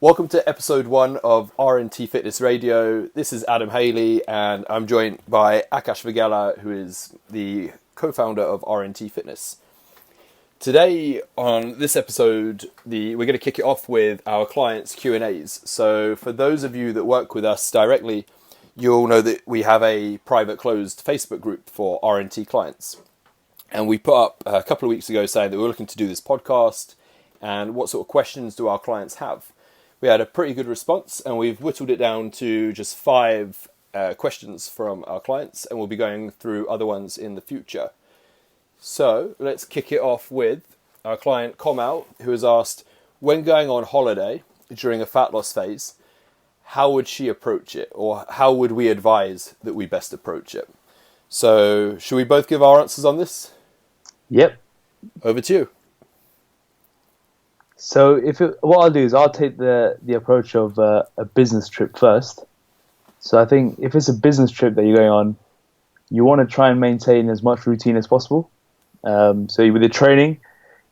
Welcome to episode 1 of RNT Fitness Radio. This is Adam Haley, and I'm joined by Akash Vagela, who is the co-founder of RNT Fitness. Today, on this episode, we're going to kick it off with our clients' Q&As. So for those of you that work with us directly, you'll know that we have a private closed Facebook group for RNT clients. And we put up a couple of weeks ago saying that we're looking to do this podcast and what sort of questions do our clients have. We had a pretty good response, and we've whittled it down to just 5 questions from our clients, and we'll be going through other ones in the future. So let's kick it off with our client Komal, who has asked, when going on holiday during a fat loss phase, how would she approach it, or how would we advise that we best approach it? So should we both give our answers on this? Yep. Over to you. So what I'll do is I'll take the approach of a business trip first. So I think if it's a business trip that you're going on, you want to try and maintain as much routine as possible. So with the training,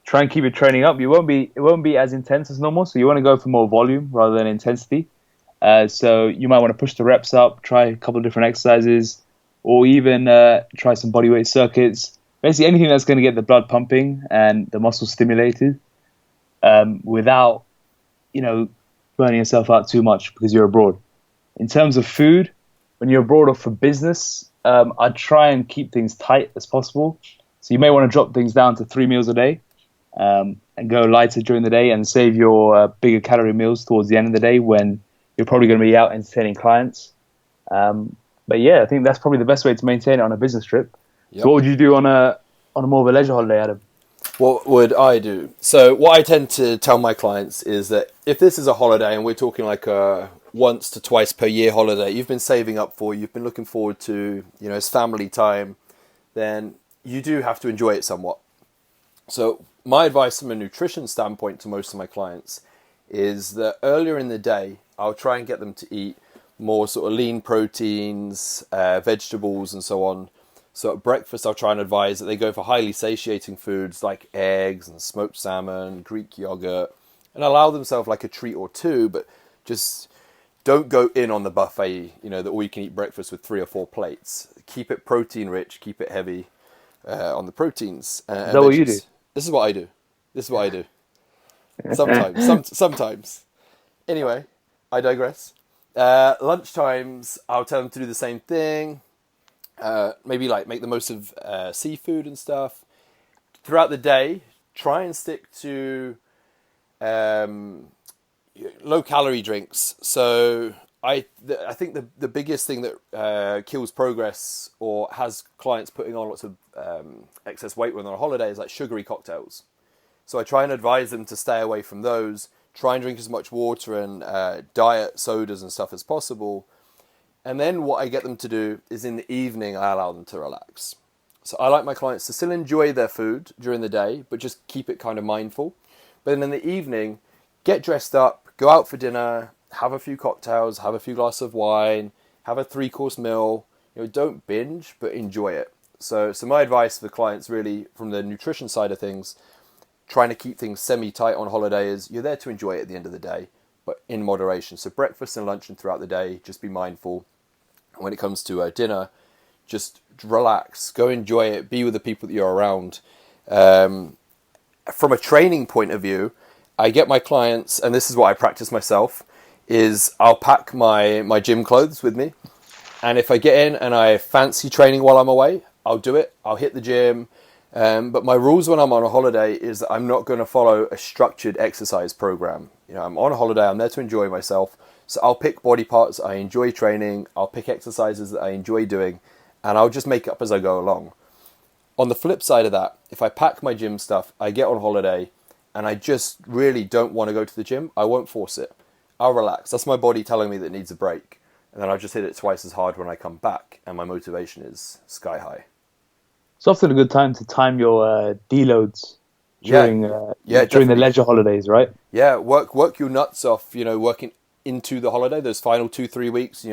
try and keep your training up. It won't be as intense as normal. So you want to go for more volume rather than intensity. So you might want to push the reps up, try a couple of different exercises, or even try some bodyweight circuits. Basically anything that's going to get the blood pumping and the muscles stimulated. Without, burning yourself out too much because you're abroad. In terms of food, when you're abroad or for business, I'd try and keep things tight as possible. So you may want to drop things down to 3 meals a day and go lighter during the day and save your bigger calorie meals towards the end of the day when you're probably going to be out entertaining clients. But yeah, I think that's probably the best way to maintain it on a business trip. Yep. So what would you do on a more of a leisure holiday, Adam? What would I do? So what I tend to tell my clients is that if this is a holiday and we're talking like a once to twice per year holiday, you've been saving up for, you've been looking forward to, it's family time, then you do have to enjoy it somewhat. So my advice from a nutrition standpoint to most of my clients is that earlier in the day, I'll try and get them to eat more sort of lean proteins, vegetables and so on. So at breakfast, I'll try and advise that they go for highly satiating foods like eggs and smoked salmon, Greek yogurt, and allow themselves like a treat or two, but just don't go in on the buffet, the all-you-can-eat breakfast with 3 or 4 plates. Keep it protein rich, keep it heavy on the proteins. Is that what you do? This is what I do. Sometimes. Anyway, I digress. Lunchtimes, I'll tell them to do the same thing. Maybe like make the most of seafood and stuff. Throughout the day, try and stick to low calorie drinks. So I think the biggest thing that kills progress or has clients putting on lots of excess weight when they're on holiday is like sugary cocktails. So I try and advise them to stay away from those. Try and drink as much water and diet sodas and stuff as possible. And then what I get them to do is in the evening, I allow them to relax. So I like my clients to still enjoy their food during the day, but just keep it kind of mindful. But then in the evening, get dressed up, go out for dinner, have a few cocktails, have a few glasses of wine, have a 3-course meal. Don't binge, but enjoy it. So my advice for the clients really from the nutrition side of things, trying to keep things semi-tight on holiday is you're there to enjoy it at the end of the day, but in moderation. So breakfast and lunch and throughout the day, just be mindful. When it comes to dinner, just relax, go enjoy it, be with the people that you're around. From a training point of view, I get my clients, and this is what I practice myself, is I'll pack my gym clothes with me. And if I get in and I fancy training while I'm away, I'll do it. I'll hit the gym. But my rules when I'm on a holiday is that I'm not going to follow a structured exercise program. I'm on a holiday, I'm there to enjoy myself. So I'll pick body parts I enjoy training, I'll pick exercises that I enjoy doing, and I'll just make up as I go along. On the flip side of that, if I pack my gym stuff, I get on holiday, and I just really don't want to go to the gym, I won't force it. I'll relax. That's my body telling me that it needs a break. And then I'll just hit it twice as hard when I come back, and my motivation is sky high. It's often a good time to time your deloads during the leisure holidays, right? Yeah, work your nuts off, working into the holiday, those final 2-3 weeks,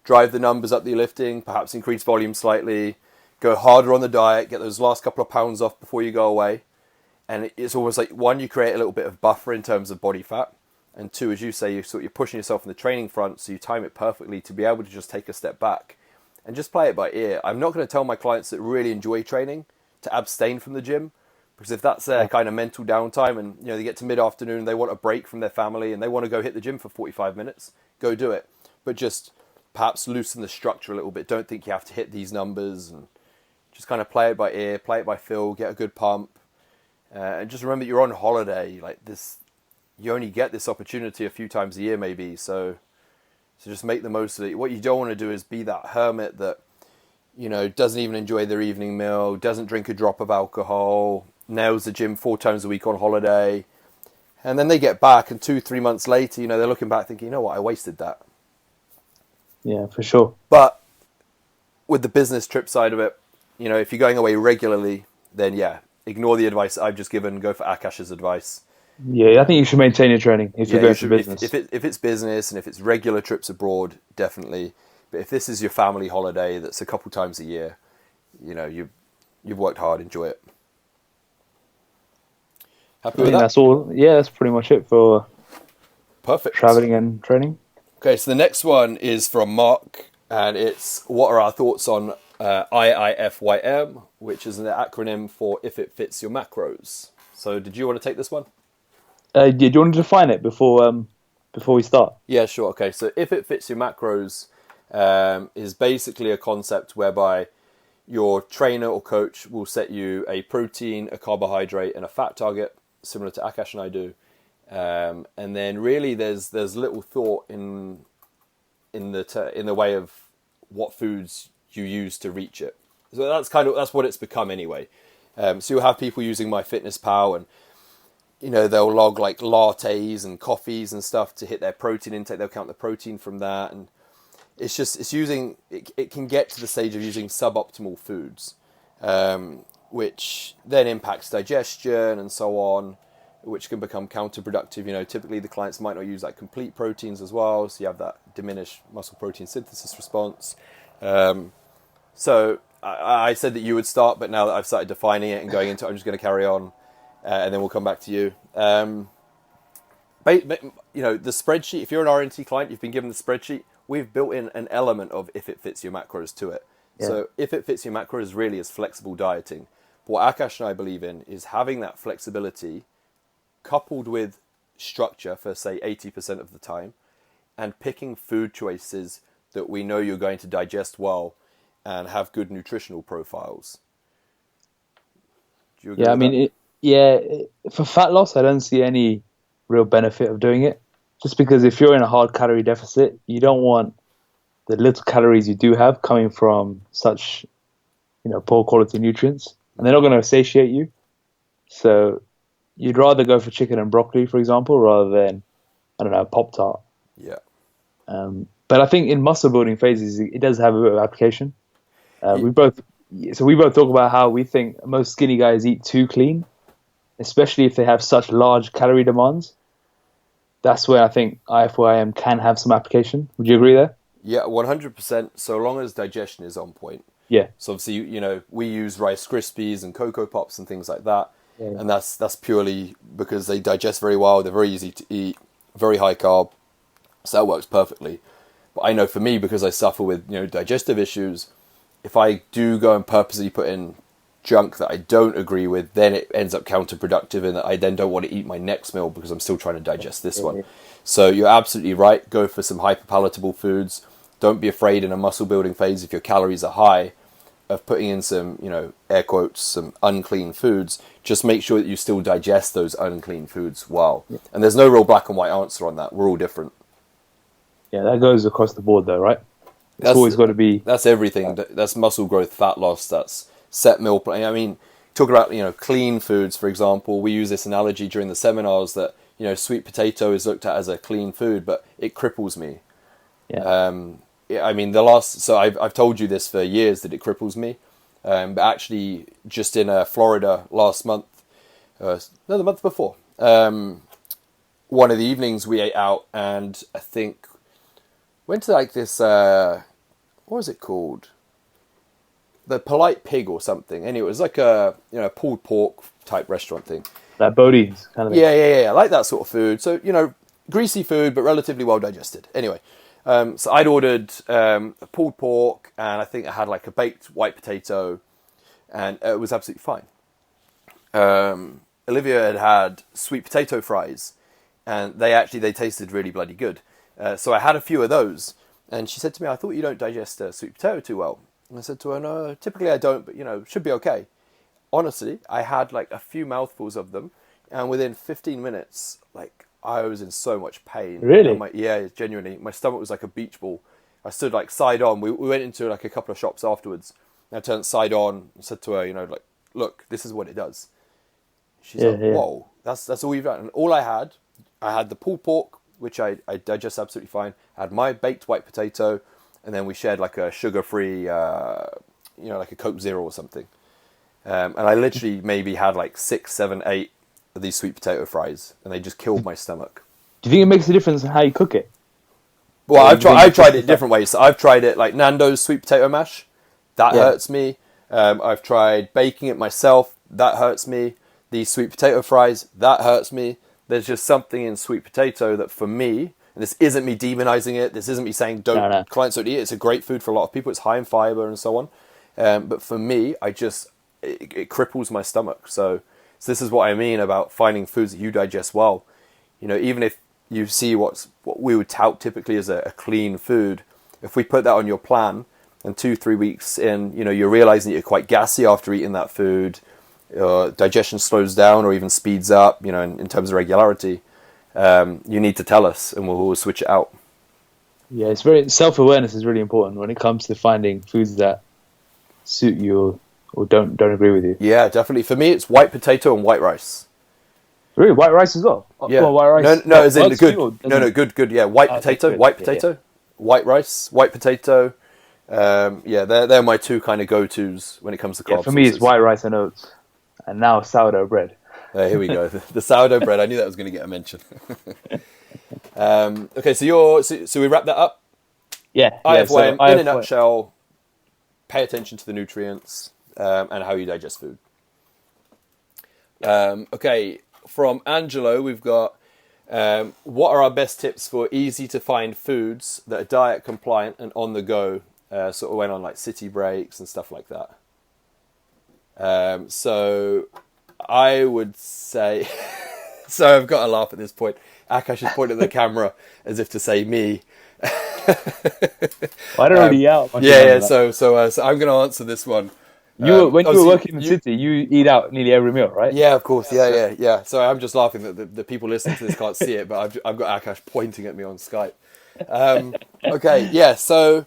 drive the numbers up the lifting, perhaps increase volume slightly, go harder on the diet, get those last couple of pounds off before you go away. And it's almost like, one, you create a little bit of buffer in terms of body fat, And two, as you say, you're pushing yourself in the training front, so you time it perfectly to be able to just take a step back and just play it by ear. I'm not going to tell my clients that really enjoy training to abstain from the gym, because if that's their kind of mental downtime and they get to mid-afternoon, they want a break from their family and they want to go hit the gym for 45 minutes, go do it. But just perhaps loosen the structure a little bit. Don't think you have to hit these numbers, and just kind of play it by ear, play it by feel, get a good pump. And just remember that you're on holiday. Like this, you only get this opportunity a few times a year maybe, so just make the most of it. What you don't want to do is be that hermit that doesn't even enjoy their evening meal, doesn't drink a drop of alcohol, nails the gym 4 times a week on holiday, and then they get back and 2-3 months later they're looking back thinking, I wasted that. Yeah, for sure. But with the business trip side of it, if you're going away regularly, then ignore the advice I've just given, go for Akash's advice. Yeah, I think you should maintain your training if you're going for business. If it's business and if it's regular trips abroad, definitely. But if this is your family holiday that's a couple times a year, you've worked hard, enjoy it. Happy with that? That's all. Yeah, that's pretty much it for perfect traveling and training. Okay, so the next one is from Mark, and it's what are our thoughts on IIFYM, which is an acronym for If It Fits Your Macros. So did you want to take this one? Do you want to define it before we start? Yeah, sure. Okay, so If It Fits Your Macros is basically a concept whereby your trainer or coach will set you a protein, a carbohydrate, and a fat target, similar to Akash and I do. And then really there's little thought in the way of what foods you use to reach it. So that's what it's become anyway. So you'll have people using MyFitnessPal, and they'll log like lattes and coffees and stuff to hit their protein intake. They'll count the protein from that, and it can get to the stage of using suboptimal foods, which then impacts digestion and so on, which can become counterproductive. Typically the clients might not use like complete proteins as well, so you have that diminished muscle protein synthesis response. So I said that you would start, but now that I've started defining it and going into it, I'm just going to carry on, and then we'll come back to you. The spreadsheet, if you're an RNT client, you've been given the spreadsheet, we've built in an element of If It Fits Your Macros to it. Yeah. So If It Fits Your Macros really is flexible dieting. But what Akash and I believe in is having that flexibility coupled with structure for, say, 80% of the time, and picking food choices that we know you're going to digest well and have good nutritional profiles. Do you agree with that? For fat loss, I don't see any real benefit of doing it. Just because if you're in a hard calorie deficit, you don't want the little calories you do have coming from such, poor quality nutrients, and they're not going to satiate you. So you'd rather go for chicken and broccoli, for example, rather than, Pop-Tart. Yeah. But I think in muscle building phases, it does have a bit of application. We both talk about how we think most skinny guys eat too clean, especially if they have such large calorie demands. That's where I think IIFYM can have some application. Would you agree there? Yeah, 100%, so long as digestion is on point. Yeah. So obviously, we use Rice Krispies and Cocoa Pops and things like that. Yeah. And that's purely because they digest very well, they're very easy to eat, very high carb, so that works perfectly. But I know for me, because I suffer with digestive issues, if I do go and purposely put in junk that I don't agree with, then it ends up counterproductive in that I then don't want to eat my next meal because I'm still trying to digest this one. So you're absolutely right, go for some hyperpalatable foods. Don't be afraid in a muscle building phase, if your calories are high, of putting in some, air quotes, some unclean foods. Just make sure that you still digest those unclean foods well. Yeah. And there's no real black and white answer on that. We're all different. Yeah, that goes across the board though, right? It's always got to be... That's everything. That's muscle growth, fat loss, that's set meal plan. I mean, talk about, clean foods, for example. We use this analogy during the seminars that, sweet potato is looked at as a clean food, but it cripples me. Yeah. I mean, I've told you this for years that it cripples me. But actually, just in Florida last month, the month before, one of the evenings we ate out, and I think went to like this, what was it called? The Polite Pig or something. Anyway, it was like a pulled pork type restaurant thing. That Bodie's kind of thing. Yeah, like that sort of food. So, greasy food, but relatively well digested. Anyway, so I'd ordered a pulled pork, and I think I had like a baked white potato, and it was absolutely fine. Olivia had sweet potato fries, and they tasted really bloody good. So I had a few of those, and she said to me, "I thought you don't digest sweet potato too well." And I said to her, "No, typically I don't, but should be okay." Honestly, I had like a few mouthfuls of them, and within 15 minutes, like I was in so much pain. Really? Yeah, genuinely. My stomach was like a beach ball. I stood like side on. We went into like a couple of shops afterwards, and I turned side on and said to her, like, "Look, this is what it does." She's like, "Whoa, that's all you've done." And all I had the pulled pork, which I digest absolutely fine. I had my baked white potato, and then we shared like a sugar-free, like a Coke Zero or something. And I literally maybe had like 6, 7, 8 of these sweet potato fries, and they just killed my stomach. Do you think it makes a difference in how you cook it? Well, I've tried it different ways. So I've tried it like Nando's sweet potato mash. That hurts me. I've tried baking it myself. That hurts me. These sweet potato fries, that hurts me. There's just something in sweet potato that for me, and this isn't me demonizing it. This isn't me saying clients don't eat it. It's a great food for a lot of people. It's high in fiber and so on. But for me, it cripples my stomach. So this is what I mean about finding foods that you digest well. Even if you see what we would tout typically as a clean food, if we put that on your plan, and 2-3 weeks in, you're realizing that you're quite gassy after eating that food, digestion slows down or even speeds up, in terms of regularity, you need to tell us and we'll switch it out. Yeah, self-awareness is really important when it comes to finding foods that suit you or don't agree with you. Yeah, definitely. For me, it's white potato and white rice. Really, white rice as well? Yeah. Well, white rice. No, as in good. No, good. Yeah, white potato, white rice, white potato. They're my two kind of go-tos when it comes to carb for me, it's white rice and oats, and now sourdough bread. Here we go. The sourdough bread. I knew that was going to get a mention. Okay, so we wrap that up. Yeah. IIFYM, in a nutshell, pay attention to the nutrients and how you digest food. Okay, from Angelo, we've got what are our best tips for easy to find foods that are diet compliant and on the go? Sort of went on like city breaks and stuff like that. So I would say, so I've got to laugh at this point. Akash is pointing at the camera as if to say me. I don't really out. So I'm going to answer this one. When you were working in the city, you eat out nearly every meal, right? Yeah, of course. Yeah. So I'm just laughing that the people listening to this can't see it, but I've got Akash pointing at me on Skype. Okay, yeah. So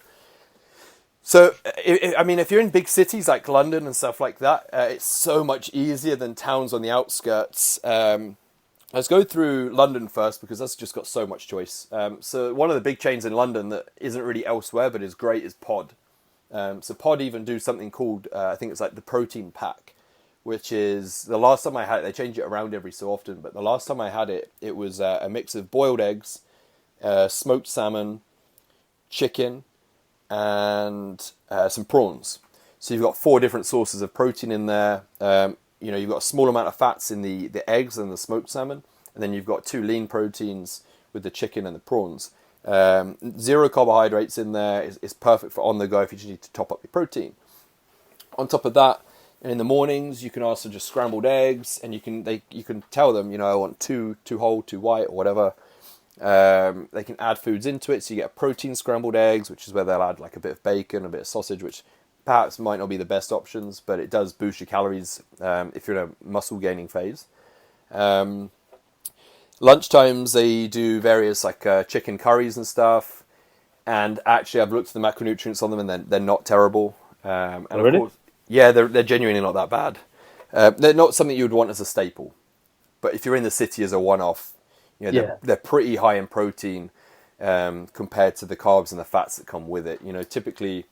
if you're in big cities like London and stuff like that, it's so much easier than towns on the outskirts. Let's go through London first because that's just got so much choice. So one of the big chains in London that isn't really elsewhere but is great is Pod. So Pod even do something called, I think it's like the protein pack, which is, the last time I had it, they change it around every so often, but the last time I had it, it was a mix of boiled eggs, smoked salmon, chicken, and some prawns. So you've got 4 different sources of protein in there. You've got a small amount of fats in the eggs and the smoked salmon, and then you've got 2 lean proteins with the chicken and the prawns. 0 carbohydrates in there is perfect for on the go if you just need to top up your protein. On top of that, in the mornings you can also just scrambled eggs, and you can tell them, I want 2 whole, 2 white, or whatever. They can add foods into it, so you get protein scrambled eggs, which is where they'll add like a bit of bacon, a bit of sausage, which perhaps might not be the best options, but it does boost your calories if you're in a muscle gaining phase. Lunchtimes they do various like chicken curries and stuff, and actually I've looked at the macronutrients on them and they're not terrible. And really? Of course, yeah, they're genuinely not that bad. They're not something you would want as a staple, but if you're in the city as a one-off, they're pretty high in protein compared to the carbs and the fats that come with it. Typically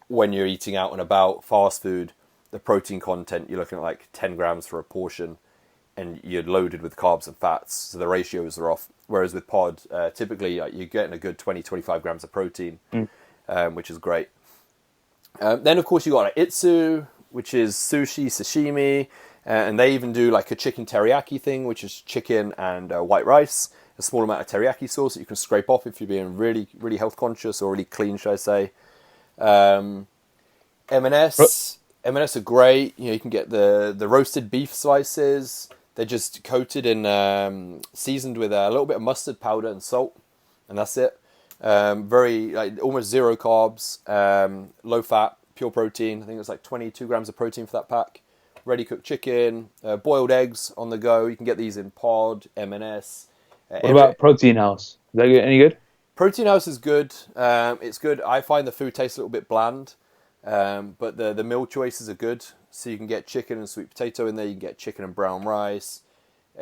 when you're eating out and about fast food, the protein content, you're looking at like 10 grams for a portion, and you're loaded with carbs and fats, so the ratios are off. Whereas with Pod, typically you're getting a good 20-25 grams of protein, which is great. Then of course you got like Itsu, which is sushi, sashimi, and they even do like a chicken teriyaki thing, which is chicken and white rice. a small amount of teriyaki sauce that you can scrape off if you're being really, really health conscious or really clean, should I say. M&S are great. You can get the roasted beef slices. They're just coated in seasoned with a little bit of mustard powder and salt, and that's it. Very almost zero carbs, low fat, pure protein. I think it's like 22 grams of protein for that pack. Ready cooked chicken, boiled eggs on the go. You can get these in pod, M&S. What about Protein House? Is that any good? Protein House is good. It's good. I find the food tastes a little bit bland, but the meal choices are good. So you can get chicken and sweet potato in there. You can get chicken and brown rice.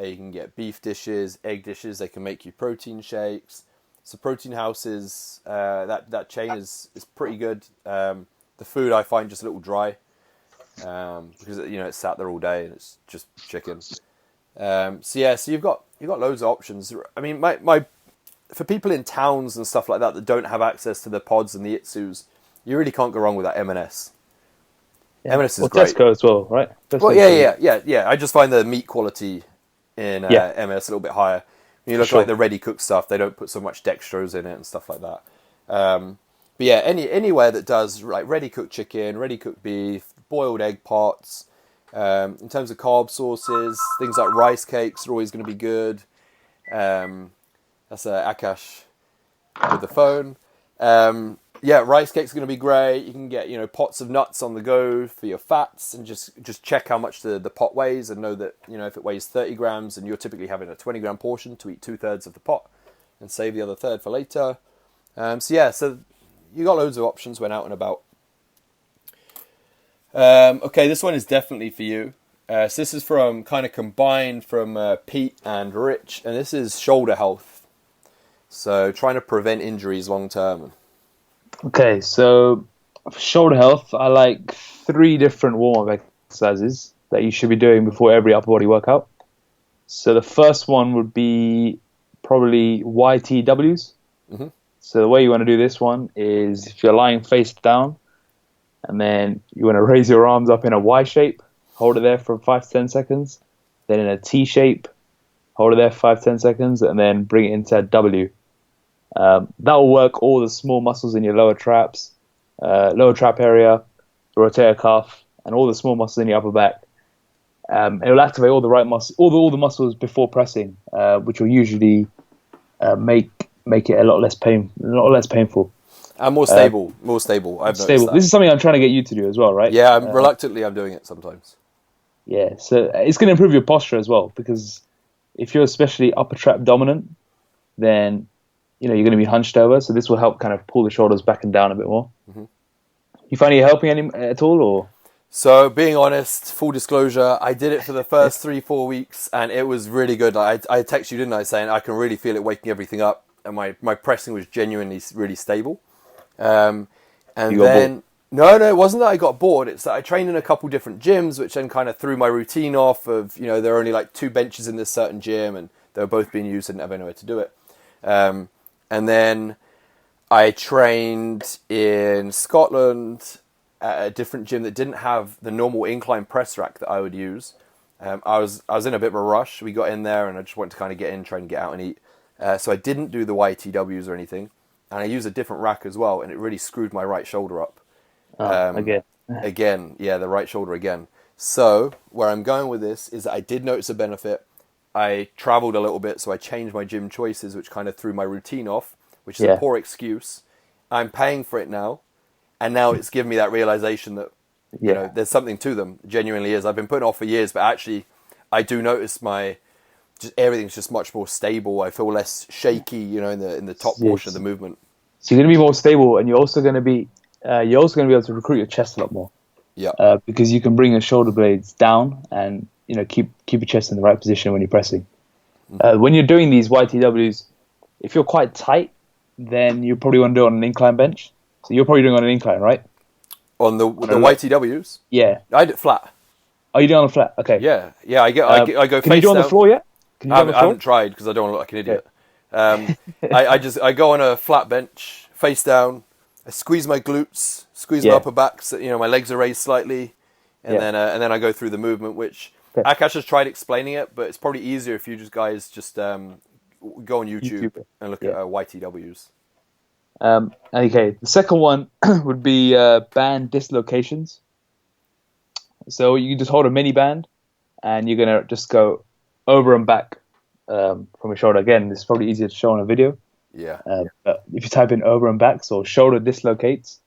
You can get beef dishes, egg dishes. They can make you protein shakes. So Protein House is that chain is pretty good. The food I find just a little dry because it's sat there all day and it's just chicken. So you've got loads of options. I mean, my for people in towns and stuff like that don't have access to the pods and the Itsus, you really can't go wrong with that M&S. Yeah. M&S is great. Tesco as well, right? Well, yeah. I just find the meat quality in M&S a little bit higher. When you look at like the ready cooked stuff, they don't put so much dextrose in it and stuff like that. But yeah, anywhere that does like ready cooked chicken, ready cooked beef, boiled egg pots. In terms of carb sources, things like rice cakes are always going to be good. That's Akash with the phone. Rice cakes are going to be great. You can get pots of nuts on the go for your fats, and just check how much the pot weighs, and know that if it weighs 30 grams and you're typically having a 20 gram portion, to eat 2/3 of the pot and save the other third for later. So you got loads of options when out and about. Okay, this one is definitely for you. So this is from combined from Pete and Rich, and this is shoulder health. So trying to prevent injuries long term. Okay, so for shoulder health, I like 3 different warm-up exercises that you should be doing before every upper body workout. So the first one would be probably YTWs. Mm-hmm. So the way you want to do this one is if you're lying face down, and then you want to raise your arms up in a Y shape, hold it there for 5 to 10 seconds, then in a T shape, hold it there for 5 to 10 seconds, and then bring it into a W. That will work all the small muscles in your lower trap area, the rotator cuff, and all the small muscles in your upper back. It will activate all the right muscles, all the muscles before pressing, which will usually make it a lot less painful. And more stable. I've noticed that. This is something I'm trying to get you to do as well, right? Yeah, reluctantly I'm doing it sometimes. Yeah, so it's going to improve your posture as well, because if you're especially upper trap dominant, then you're going to be hunched over. So this will help kind of pull the shoulders back and down a bit more. Mm-hmm. You find it helping at all, or? So being honest, full disclosure, I did it for the first 3-4 weeks, and it was really good. I texted you, didn't I, saying I can really feel it waking everything up, and my pressing was genuinely really stable. And then no, it wasn't that I got bored. It's that I trained in a couple different gyms, which then kind of threw my routine off. Of there are only like 2 benches in this certain gym, and they were both being used. I didn't have anywhere to do it. And then I trained in Scotland at a different gym that didn't have the normal incline press rack that I would use. I was in a bit of a rush. We got in there, and I just wanted to kind of get in, try and get out and eat. So I didn't do the YTWs or anything. And I used a different rack as well, and it really screwed my right shoulder up. Again, the right shoulder again. So where I'm going with this is that I did notice a benefit. I traveled a little bit, so I changed my gym choices, which kind of threw my routine off, which is a poor excuse. I'm paying for it now, and now it's given me that realization that there's something to them. It genuinely is. I've been putting off for years, but actually, I do notice everything's just much more stable. I feel less shaky, in the top portion of the movement. So you're going to be more stable, and you're also going to be able to recruit your chest a lot more. Yeah. Because you can bring your shoulder blades down and keep your chest in the right position when you're pressing. Mm-hmm. When you're doing these YTWs, if you're quite tight, then you probably want to do it on an incline bench. So you're probably doing it on an incline, right? On the YTWs? Yeah. I did flat. Oh, you do it on the flat? Okay. Yeah. I go face down. Can you do it on the floor yet? I haven't tried because I don't want to look like an idiot. I go on a flat bench, face down. I squeeze my glutes, squeeze my upper back, so my legs are raised slightly, and then I go through the movement. Which Akash has tried explaining it, but it's probably easier if you guys go on YouTube YouTuber. and look Yeah. at YTWs. Okay, the second one would be band dislocations. So you just hold a mini band and you're gonna just go over and back from your shoulder. Again, this is probably easier to show on a video. Yeah. But if you type in over and back, so shoulder dislocates,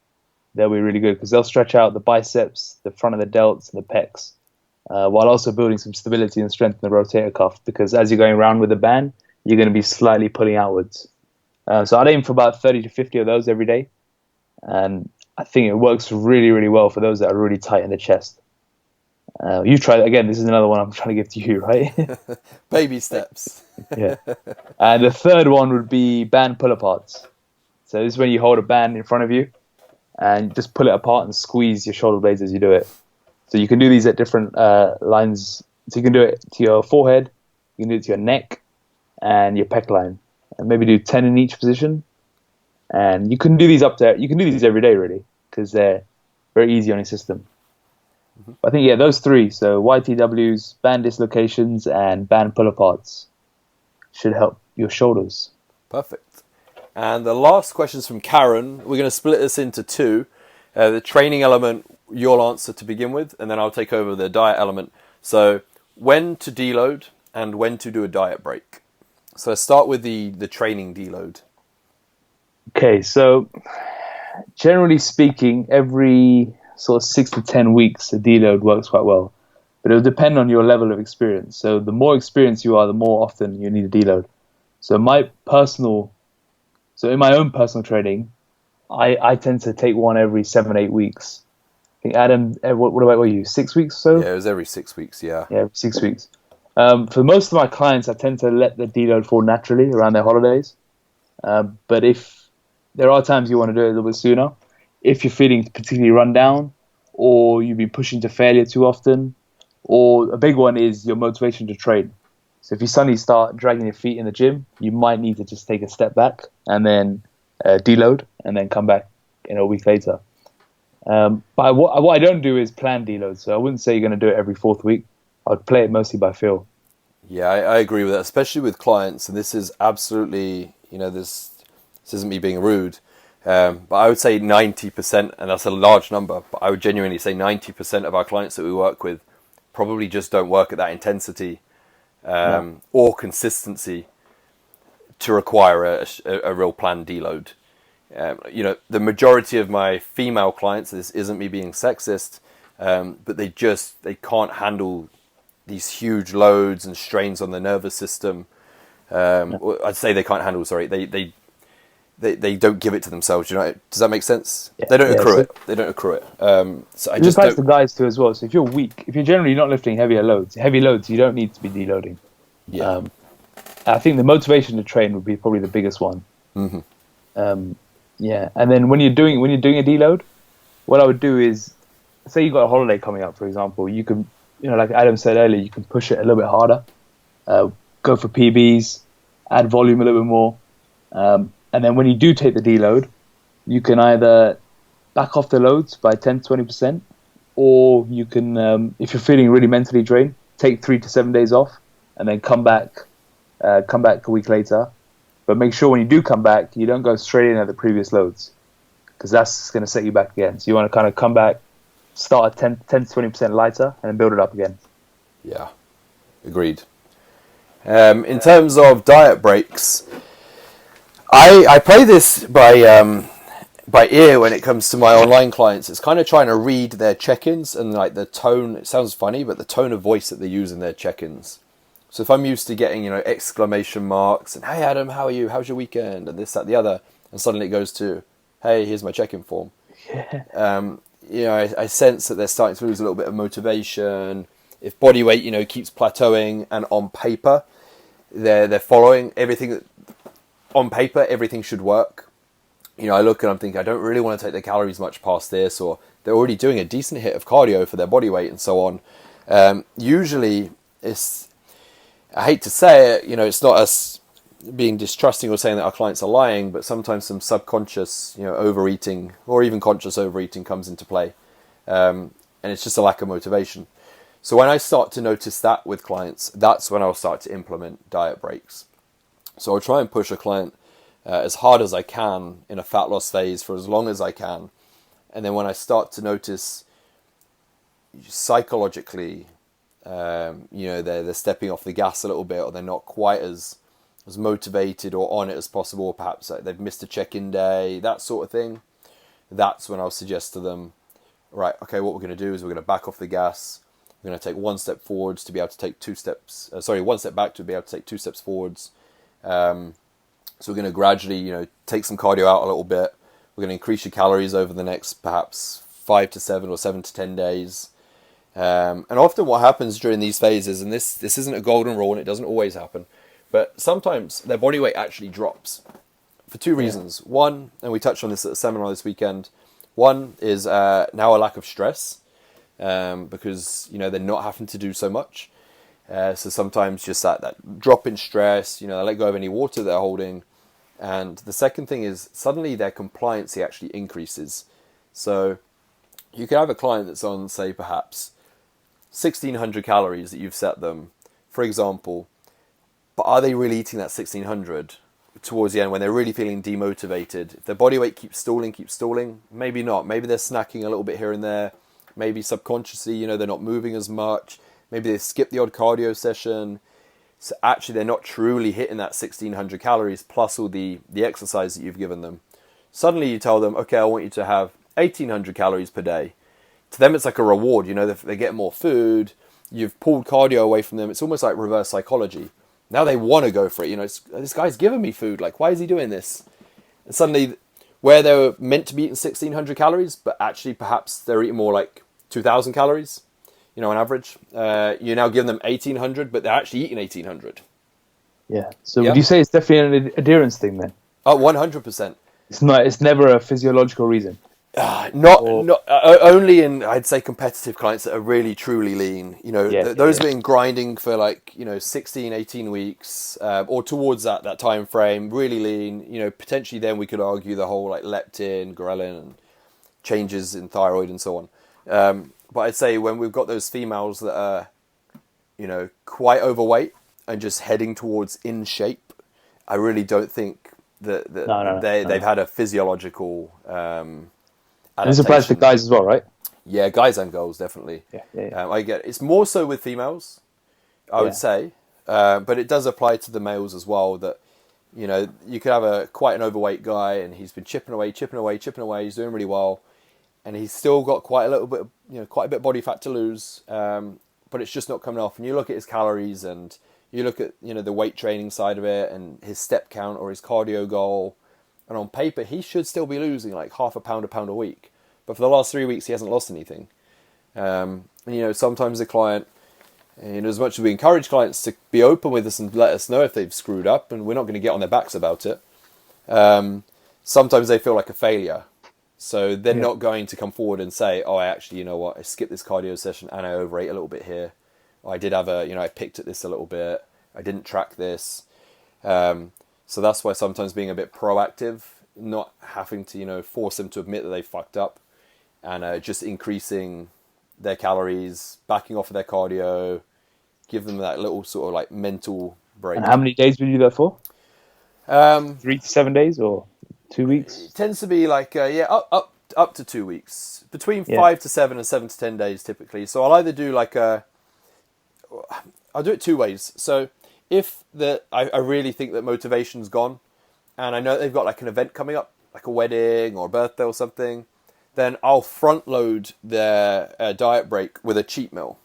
they'll be really good because they'll stretch out the biceps, the front of the delts, and the pecs, while also building some stability and strength in the rotator cuff. Because as you're going around with the band, you're going to be slightly pulling outwards. So I'd aim for about 30 to 50 of those every day, and I think it works really, really well for those that are really tight in the chest. You try again. This is another one I'm trying to give to you, right? Baby steps. Yeah. And the third one would be band pull aparts. So this is when you hold a band in front of you and just pull it apart and squeeze your shoulder blades as you do it. So you can do these at different lines. So you can do it to your forehead, you can do it to your neck and your pec line, and maybe do 10 in each position. And you can do these you can do these every day really, because they're very easy on your system. I think, yeah, those three, so YTWs, band dislocations, and band pull-aparts should help your shoulders. Perfect. And the last question is from Karen. We're going to split this into two. The training element, you'll answer to begin with, and then I'll take over the diet element. So when to deload and when to do a diet break. So let's start with the training deload. Okay, so generally speaking, every sort of 6 to 10 weeks, a deload works quite well. But it will depend on your level of experience. So the more experienced you are, the more often you need a deload. So in my own personal training, I tend to take one every 7-8 weeks. I think Adam, what about you? 6 weeks or so? Yeah, it was every 6 weeks, yeah. Yeah, 6 weeks. For most of my clients, I tend to let the deload fall naturally around their holidays. But if there are times you want to do it a little bit sooner, if you're feeling particularly run down, or you've been pushing to failure too often, or a big one is your motivation to train. So if you suddenly start dragging your feet in the gym, you might need to just take a step back and then deload and then come back a week later. But what I don't do is plan deload. So I wouldn't say you're going to do it every 4th week. I would play it mostly by feel. Yeah, I agree with that, especially with clients. And this is absolutely, this isn't me being rude. But I would say 90%, and that's a large number, but I would genuinely say 90% of our clients that we work with probably just don't work at that intensity or consistency to require a real planned deload. The majority of my female clients, this isn't me being sexist, but they can't handle these huge loads and strains on the nervous system. I'd say they can't handle, they don't give it to themselves. Does that make sense? Yeah, they don't accrue it. They don't accrue it. So it applies to guys too as well. So if you're weak, if you're generally not lifting heavy loads, you don't need to be deloading. Yeah. I think the motivation to train would be probably the biggest one. Mm-hmm. Yeah, and then when you're doing a deload, what I would do is, say you've got a holiday coming up, for example, you can, like Adam said earlier, you can push it a little bit harder, go for PBs, add volume a little bit more. And then when you do take the deload, you can either back off the loads by 10 to 20%, or you can, if you're feeling really mentally drained, take 3 to 7 days off and then come back a week later. But make sure when you do come back, you don't go straight in at the previous loads, because that's going to set you back again. So you want to kind of come back, start at 10 to 20% lighter, and then build it up again. Yeah, agreed. In terms of diet breaks, I play this by ear when it comes to my online clients. It's kind of trying to read their check-ins and like the tone. It sounds funny, but the tone of voice that they use in their check-ins. So if I'm used to getting, exclamation marks and, "Hey Adam, how are you? How's your weekend?" and this, that, the other, and suddenly it goes to, "Hey, here's my check-in form." Yeah. I sense that they're starting to lose a little bit of motivation. If body weight, keeps plateauing, and on paper, they're following everything. On paper, everything should work. I look and I'm thinking, I don't really want to take the calories much past this, or they're already doing a decent hit of cardio for their body weight and so on. Usually, I hate to say it, it's not us being distrusting or saying that our clients are lying, but sometimes some subconscious, overeating or even conscious overeating comes into play. And it's just a lack of motivation. So when I start to notice that with clients, that's when I'll start to implement diet breaks. So I'll try and push a client as hard as I can in a fat loss phase for as long as I can. And then when I start to notice psychologically, they're stepping off the gas a little bit, or they're not quite as motivated or on it as possible, or perhaps they've missed a check-in day, that sort of thing, that's when I'll suggest to them, right, okay, what we're going to do is we're going to back off the gas. We're going to take one step forwards to be able to take one step back to be able to take 2 steps forwards. So we're going to gradually, take some cardio out a little bit. We're going to increase your calories over the next perhaps 5 to 7 or 7 to 10 days. And often what happens during these phases, and this isn't a golden rule and it doesn't always happen, but sometimes their body weight actually drops for 2 reasons. One, and we touched on this at a seminar this weekend, one is now a lack of stress because, they're not having to do so much. So sometimes just that drop in stress, they let go of any water they're holding. And the second thing is suddenly their compliancy actually increases. So you can have a client that's on, say, perhaps 1,600 calories that you've set them, for example, but are they really eating that 1,600 towards the end when they're really feeling demotivated? If their body weight keeps stalling, maybe not. Maybe they're snacking a little bit here and there. Maybe subconsciously, they're not moving as much. Maybe they skip the odd cardio session. So actually they're not truly hitting that 1,600 calories plus all the exercise that you've given them. Suddenly you tell them, okay, I want you to have 1,800 calories per day. To them, it's like a reward. They get more food. You've pulled cardio away from them. It's almost like reverse psychology. Now they want to go for it. This guy's giving me food. Like, why is he doing this? And suddenly, where they were meant to be eating 1,600 calories, but actually perhaps they're eating more like 2,000 calories, on average. You now give them 1,800, but they're actually eating 1,800. Yeah. So would you say it's definitely an adherence thing then? Oh, 100%. It's not. It's never a physiological reason. Not only in, I'd say, competitive clients that are really truly lean. Those have been grinding for 16, 18 weeks, or towards that time frame, really lean. Potentially then we could argue the whole leptin, ghrelin, and changes in thyroid and so on. But I'd say when we've got those females that are, quite overweight and just heading towards in shape, I really don't think that they've had a physiological and this applies to guys as well, right? Yeah, guys and girls, definitely. Yeah. I get it. It's more so with females, I would say, but it does apply to the males as well. That you could have quite an overweight guy, and he's been chipping away. He's doing really well, and he's still got quite a bit of body fat to lose, but it's just not coming off. And you look at his calories, and you look at the weight training side of it, and his step count or his cardio goal. And on paper, he should still be losing like half a pound a week. But for the last 3 weeks, he hasn't lost anything. And, sometimes the client, as much as we encourage clients to be open with us and let us know if they've screwed up, and we're not going to get on their backs about it, sometimes they feel like a failure. So they're not going to come forward and say, oh, I actually, I skipped this cardio session and I overate a little bit here. Or I did have I picked at this a little bit. I didn't track this. So that's why sometimes being a bit proactive, not having to, force them to admit that they fucked up, and just increasing their calories, backing off of their cardio, give them that little sort of mental break. And how many days would you do that for? 3 to 7 days or 2 weeks? It tends to be up to 2 weeks, between 5 to 7 and 7 to 10 days typically. So I'll either do I'll do it 2 ways. So if I really think that motivation's gone, and I know they've got an event coming up, like a wedding or a birthday or something, then I'll front load their diet break with a cheat meal.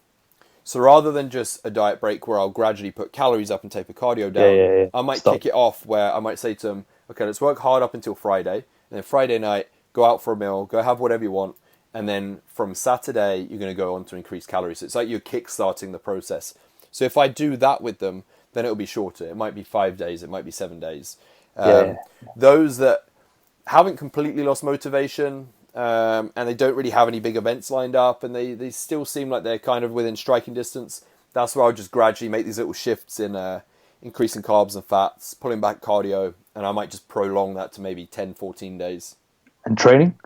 So rather than just a diet break where I'll gradually put calories up and taper cardio down, I might kick it off where I might say to them, okay, let's work hard up until Friday, and then Friday night, go out for a meal, go have whatever you want, and then from Saturday, you're going to go on to increase calories. So it's like you're kick-starting the process. So if I do that with them, then it'll be shorter. It might be 5 days, it might be 7 days. Those that haven't completely lost motivation, and they don't really have any big events lined up, and they still seem like they're kind of within striking distance, that's where I'll just gradually make these little shifts in increasing carbs and fats, pulling back cardio, and I might just prolong that to maybe 10, 14 days. And training?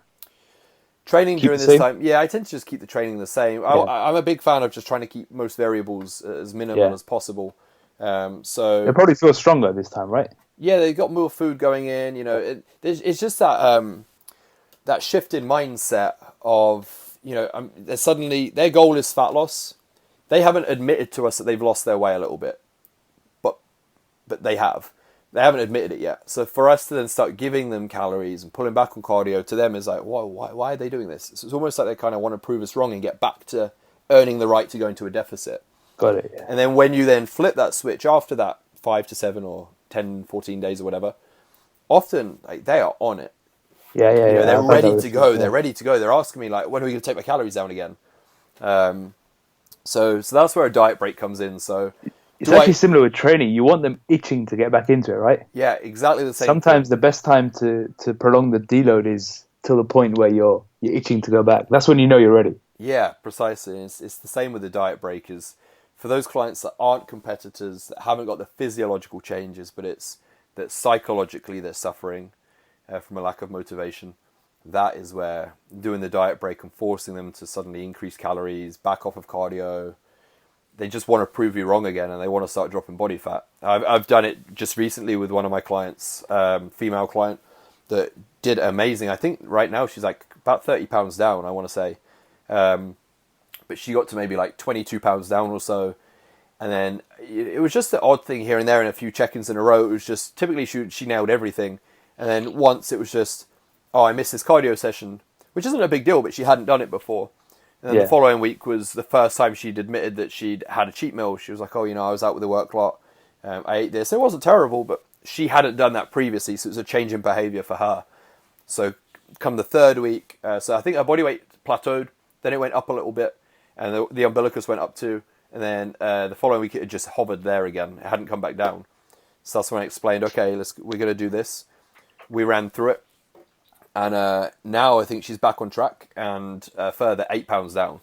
Training during this time, I tend to just keep the training the same. I'm a big fan of just trying to keep most variables as minimal as possible. So They probably feel stronger this time, right? yeah, they got more food going in. It's just that shift in mindset of they're suddenly their goal is fat loss. They haven't admitted to us that they've lost their way a little bit, but they have. They haven't admitted it yet. So for us to then start giving them calories and pulling back on cardio, to them is like, why are they doing this? It's almost like they kind of want to prove us wrong and get back to earning the right to go into a deficit. Got it. Yeah. And then when you then flip that switch after that 5 to 7 or 10, 14 days or whatever, often they are on it. Yeah. They're ready to go. They're ready to go. They're asking me like, when are we going to take my calories down again? So that's where a diet break comes in. So it's actually similar with training. You want them itching to get back into it, right? Yeah, exactly the same. Sometimes the best time to prolong the deload is till the point where you're itching to go back. That's when you know you're ready. Yeah, precisely. It's the same with the diet break. Is for those clients that aren't competitors, that haven't got the physiological changes, but it's that psychologically they're suffering from a lack of motivation. That is where doing the diet break and forcing them to suddenly increase calories, back off of cardio, they just want to prove you wrong again, and they want to start dropping body fat. I've done it just recently with one of my clients, female client, that did amazing. I think right now she's like about 30 pounds down, I want to say. But she got to maybe like 22 pounds down or so. And then it was just the odd thing here and there in a few check-ins in a row. It was just, typically she nailed everything. And then once it was just, oh, I missed this cardio session, which isn't a big deal, but she hadn't done it before. And then the following week was the first time she'd admitted that she'd had a cheat meal. She was like, oh, I was out with the work lot. I ate this. It wasn't terrible, but she hadn't done that previously, so it was a change in behavior for her. So come the third week, so I think her body weight plateaued, then it went up a little bit, and the umbilicus went up too, and then the following week it had just hovered there again. It hadn't come back down. So that's when I explained, okay, we're going to do this. We ran through it. And now I think she's back on track and further 8 pounds down,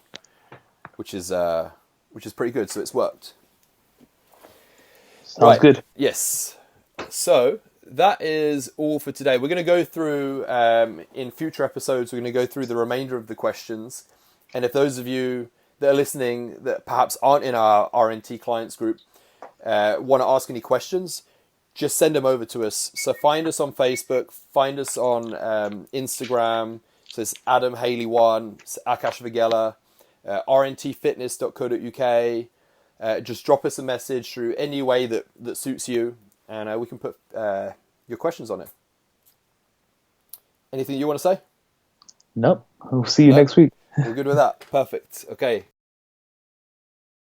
which is pretty good. So it's worked. Sounds good. Yes. So that is all for today. We're going to go through, in future episodes, we're going to go through the remainder of the questions. And if those of you that are listening that perhaps aren't in our RNT clients group want to ask any questions, just send them over to us. So find us on Facebook, find us on Instagram. So it's Adam Haley 1, it's Akash Vagela, rntfitness.co.uk. Just drop us a message through any way that suits you, and we can put your questions on it. Anything you want to say? Nope. We'll see you next week. We're good with that. Perfect. Okay.